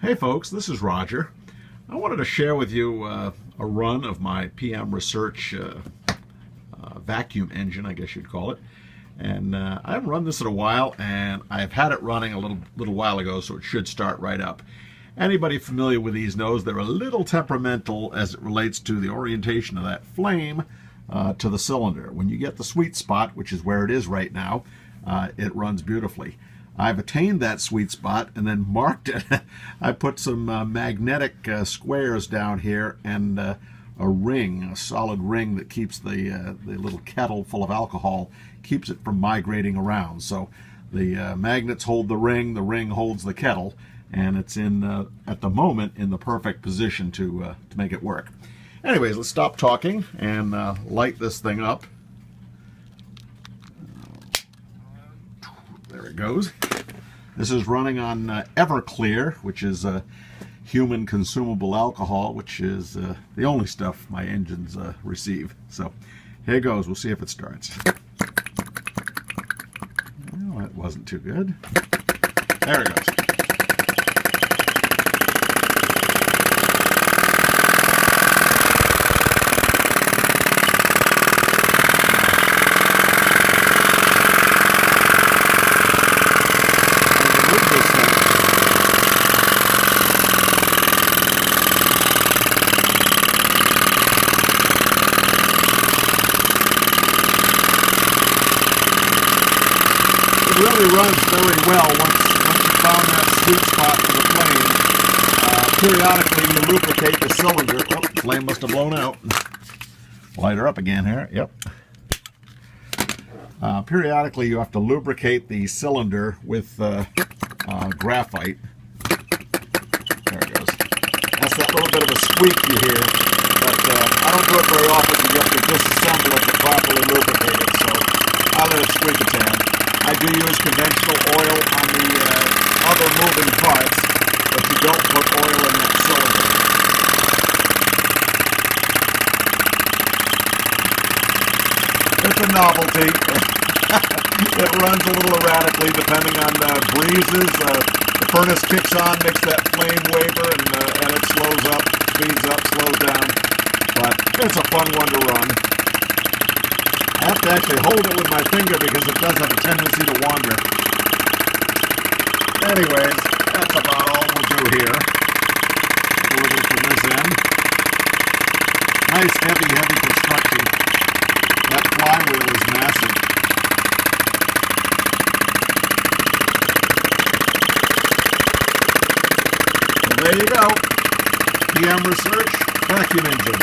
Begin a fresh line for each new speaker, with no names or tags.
Hey folks, this is Roger. I wanted to share with you a run of my PM Research vacuum engine, I guess you'd call it. And I haven't run this in a while, and I've had it running a little while ago, so it should start right up. Anybody familiar with these knows they're a little temperamental as it relates to the orientation of that flame to the cylinder. When you get the sweet spot, which is where it is right now, it runs beautifully. I've attained that sweet spot and then marked it. I put some magnetic squares down here and a ring, a solid ring that keeps the little kettle full of alcohol, keeps it from migrating around. So the magnets hold the ring holds the kettle, and it's in at the moment in the perfect position to make it work. Anyways, let's stop talking and light this thing up. There it goes. This is running on Everclear, which is a human consumable alcohol, which is the only stuff my engines receive. So here goes. We'll see if it starts. Well, that wasn't too good. There it goes. It really runs very well once you found that sweet spot for the flame. Periodically you lubricate the cylinder. Oh, the flame must have blown out. Light her up again here. Yep. Periodically you have to lubricate the cylinder with graphite. There it goes. That's that little bit of a squeak you hear. But I don't do it very often. You have to disassemble it to properly lubricate it. So I let it squeak a tan. I do use conventional oil on the other moving parts, but you don't put oil in that cylinder. It's a novelty. It runs a little erratically depending on breezes. The furnace kicks on, makes that flame waver, and it slows up, speeds up, slows down. But it's a fun one to run. I have to actually hold it with my finger because it does have a tendency to wander. Anyways, that's about all we'll do here. Deliver from this end. Nice, heavy construction. That flywheel is massive. So there you go. PM Research vacuum engine.